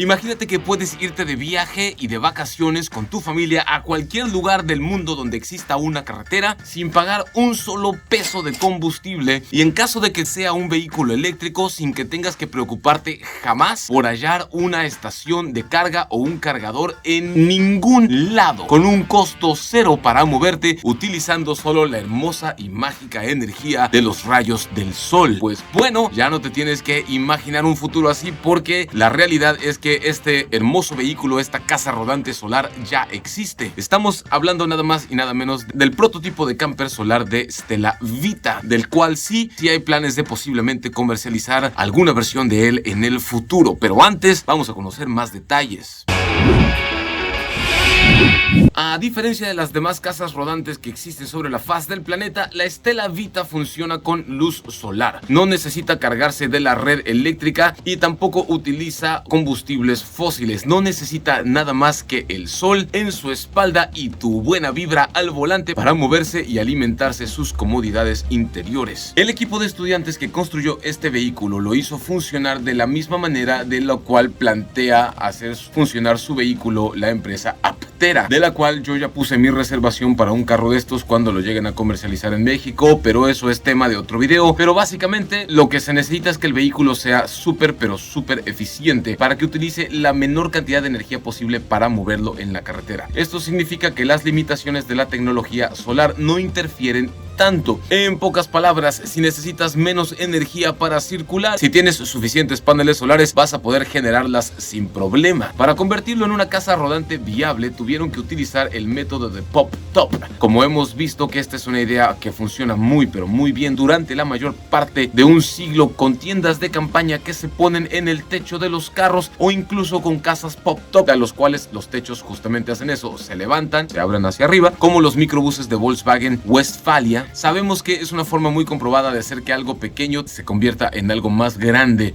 Imagínate que puedes irte de viaje y de vacaciones con tu familia a cualquier lugar del mundo donde exista una carretera sin pagar un solo peso de combustible, y en caso de que sea un vehículo eléctrico, sin que tengas que preocuparte jamás por hallar una estación de carga o un cargador en ningún lado, con un costo cero para moverte, utilizando solo la hermosa y mágica energía de los rayos del sol. Pues bueno, ya no te tienes que imaginar un futuro así, porque la realidad es que este hermoso vehículo, esta casa rodante solar, ya existe. Estamos hablando nada más y nada menos del prototipo de camper solar de Stellavita, del cual sí hay planes de posiblemente comercializar alguna versión de él en el futuro. Pero antes vamos a conocer más detalles. A diferencia de las demás casas rodantes que existen sobre la faz del planeta, la Stellavita funciona con luz solar. No necesita cargarse de la red eléctrica y tampoco utiliza combustibles fósiles. No necesita nada más que el sol en su espalda y tu buena vibra al volante para moverse y alimentarse sus comodidades interiores. El equipo de estudiantes que construyó este vehículo lo hizo funcionar de la misma manera de la cual plantea hacer funcionar su vehículo la empresa Aptera, de la cual yo ya puse mi reservación para un carro de estos cuando lo lleguen a comercializar en México, pero eso es tema de otro video. Pero básicamente lo que se necesita es que el vehículo sea súper eficiente para que utilice la menor cantidad de energía posible para moverlo en la carretera. Esto significa que las limitaciones de la tecnología solar no interfieren tanto. En pocas palabras, si necesitas menos energía para circular, si tienes suficientes paneles solares, vas a poder generarlas sin problema. Para convertirlo en una casa rodante viable, tuvieron que utilizar el método de pop-top. Como hemos visto que esta es una idea que funciona muy bien durante la mayor parte de un siglo, con tiendas de campaña que se ponen en el techo de los carros, o incluso con casas pop-top, a los cuales los techos justamente hacen eso, se levantan, se abren hacia arriba, como los microbuses de Volkswagen Westfalia. Sabemos que es una forma muy comprobada de hacer que algo pequeño se convierta en algo más grande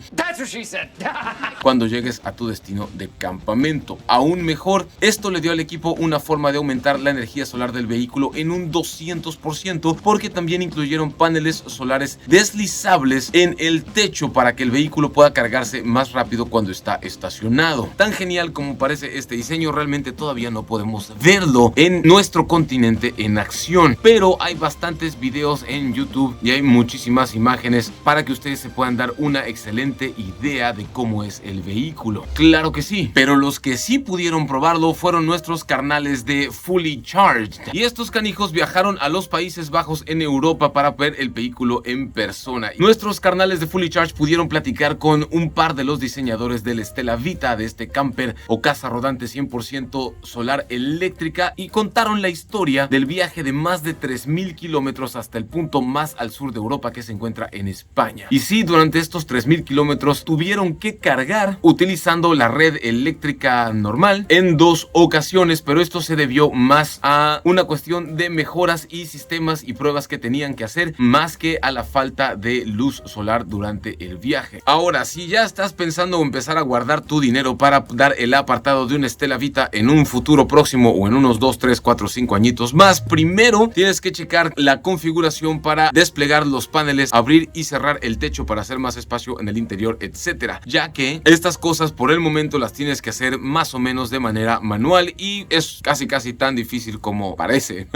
cuando llegues a tu destino de campamento. Aún mejor, esto le dio al equipo una forma de aumentar la energía solar del vehículo en un 200%, porque también incluyeron paneles solares deslizables en el techo para que el vehículo pueda cargarse más rápido cuando está estacionado. Tan genial como parece este diseño, realmente todavía no podemos verlo en nuestro continente en acción, pero hay bastantes videos en YouTube y hay muchísimas imágenes para que ustedes se puedan dar una excelente idea de cómo es el vehículo. Claro que sí, pero los que sí pudieron probarlo fueron nuestros carnales de Fully Charged, y estos canijos viajaron a los Países Bajos en Europa para ver el vehículo en persona. Nuestros carnales de Fully Charged pudieron platicar con un par de los diseñadores del Stellavita, de este camper o casa rodante 100% solar eléctrica, y contaron la historia del viaje de más de 3000 kilómetros hasta el punto más al sur de Europa, que se encuentra en España. Y sí, durante estos 3000 kilómetros tuvieron que cargar utilizando la red eléctrica normal en 2 ocasiones, pero esto se debió más a una cuestión de mejoras y sistemas y pruebas que tenían que hacer, más que a la falta de luz solar durante el viaje. Ahora, si ya estás pensando empezar a guardar tu dinero para dar el apartado de un Stellavita en un futuro próximo o en unos 2, 3, 4, 5 añitos más, primero tienes que checar la configuración para desplegar los paneles, abrir y cerrar el techo para hacer más espacio en el interior, etcétera, ya que estas cosas por el momento las tienes que hacer más o menos de manera manual, y es casi tan difícil como parece.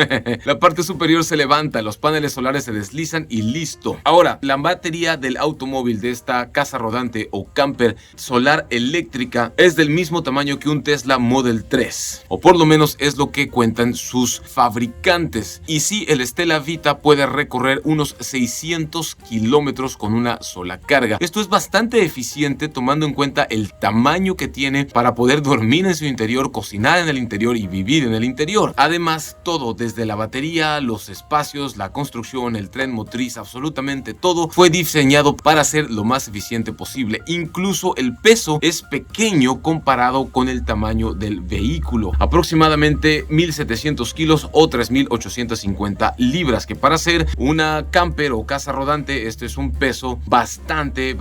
La parte superior se levanta, los paneles solares se deslizan y listo. Ahora, la batería del automóvil de esta casa rodante o camper solar eléctrica es del mismo tamaño que un Tesla Model 3, o por lo menos es lo que cuentan sus fabricantes. Y sí, el Stellavita puede recorrer unos 600 kilómetros con una sola carga. Esto es bastante eficiente tomando en cuenta el tamaño que tiene para poder dormir en su interior, cocinar en el interior y vivir en el interior. Además, todo, desde la batería, los espacios, la construcción, el tren motriz, absolutamente todo fue diseñado para ser lo más eficiente posible. Incluso el peso es pequeño comparado con el tamaño del vehículo, aproximadamente 1700 kilos o 3850 libras. mientras que para hacer una camper o casa rodante este es un peso bastante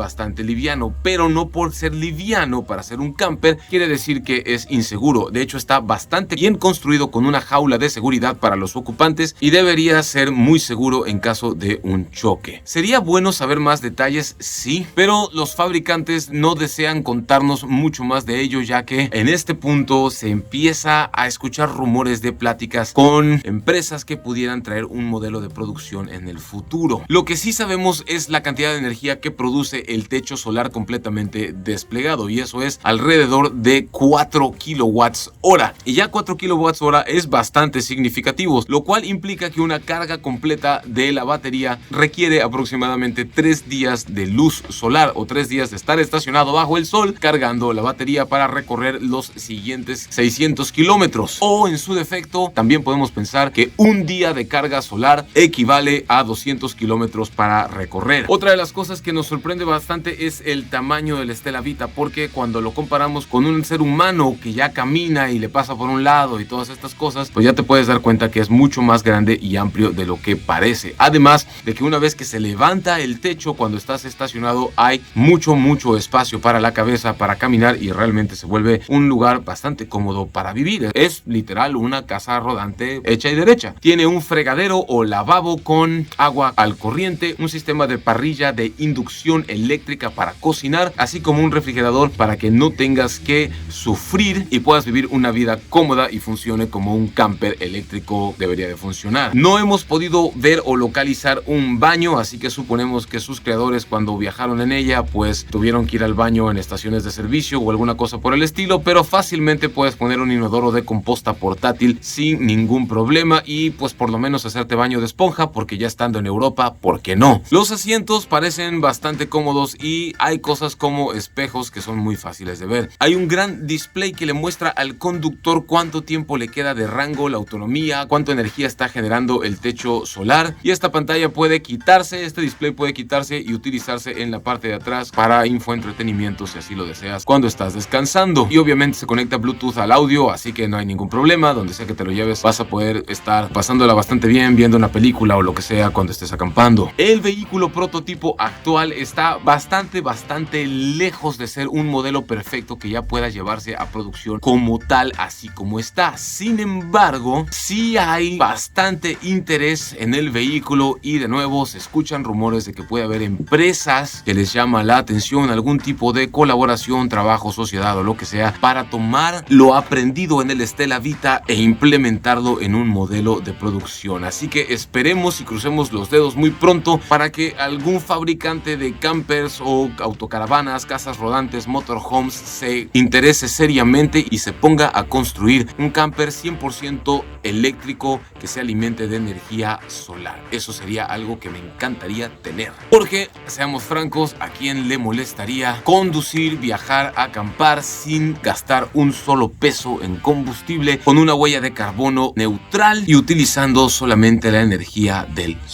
liviano, pero no por ser liviano para ser un camper quiere decir que es inseguro. De hecho, está bastante bien construido con una jaula de seguridad para los ocupantes y debería ser muy seguro en caso de un choque. Sería bueno saber más detalles, sí, pero los fabricantes no desean contarnos mucho más de ello, ya que en este punto se empieza a escuchar rumores de pláticas con empresas que pudieran traer un modelo de producción en el futuro. Lo que sí sabemos es la cantidad de energía que produce el techo solar completamente desplegado, y eso es alrededor de 4 kilowatts hora. Y ya 4 kilowatts hora es bastante significativo, lo cual implica que una carga completa de la batería requiere aproximadamente 3 días de luz solar o 3 días de estar estacionado bajo el sol cargando la batería para recorrer los siguientes 600 kilómetros. O en su defecto, también podemos pensar que un día de carga solar equivale a 200 kilómetros para recorrer. Otra de las cosas que nos sorprende bastante es el tamaño del Stella Vita, porque cuando lo comparamos con un ser humano que ya camina y le pasa por un lado y todas estas cosas, pues ya te puedes dar cuenta que es mucho más grande y amplio de lo que parece. Además de que una vez que se levanta el techo cuando estás estacionado hay mucho espacio para la cabeza para caminar y realmente se vuelve un lugar bastante cómodo para vivir. Es literal una casa rodante hecha y derecha. Tiene un fregadero o lavabo con agua al corriente, un sistema de parrilla de inducción eléctrica para cocinar, así como un refrigerador para que no tengas que sufrir y puedas vivir una vida cómoda y funcione como un camper eléctrico debería de funcionar. No hemos podido ver o localizar un baño, así que suponemos que sus creadores cuando viajaron en ella pues tuvieron que ir al baño en estaciones de servicio o alguna cosa por el estilo, pero fácilmente puedes poner un inodoro de composta portátil sin ningún problema y pues por lo menos hacerte baño de esponja, porque ya estando en Europa, ¿por qué no? Los asientos parecen bastante cómodos y hay cosas como espejos que son muy fáciles de ver. Hay un gran display que le muestra al conductor cuánto tiempo le queda de rango, la autonomía, cuánta energía está generando el techo solar, y esta pantalla puede quitarse, este display puede quitarse y utilizarse en la parte de atrás para infoentretenimiento si así lo deseas cuando estás descansando, y obviamente se conecta Bluetooth al audio, así que no hay ningún problema. Donde sea que te lo lleves vas a poder estar pasándola bastante bien viendo una película o lo que sea cuando estés acampando. El vehículo prototipo actual está bastante lejos de ser un modelo perfecto que ya pueda llevarse a producción como tal, así como está. Sin embargo, sí hay bastante interés en el vehículo y de nuevo se escuchan rumores de que puede haber empresas que les llama la atención algún tipo de colaboración, trabajo, sociedad o lo que sea para tomar lo aprendido en el Stella Vita e implementarlo en un modelo de producción. Así que esperemos y crucemos los dedos muy pronto para que algún fabricante de campers o autocaravanas, casas rodantes, motorhomes se interese seriamente y se ponga a construir un camper 100% eléctrico que se alimente de energía solar. Eso sería algo que me encantaría tener, porque seamos francos, ¿a quién le molestaría conducir, viajar, acampar sin gastar un solo peso en combustible, con una huella de carbono neutral y utilizando solamente la energía del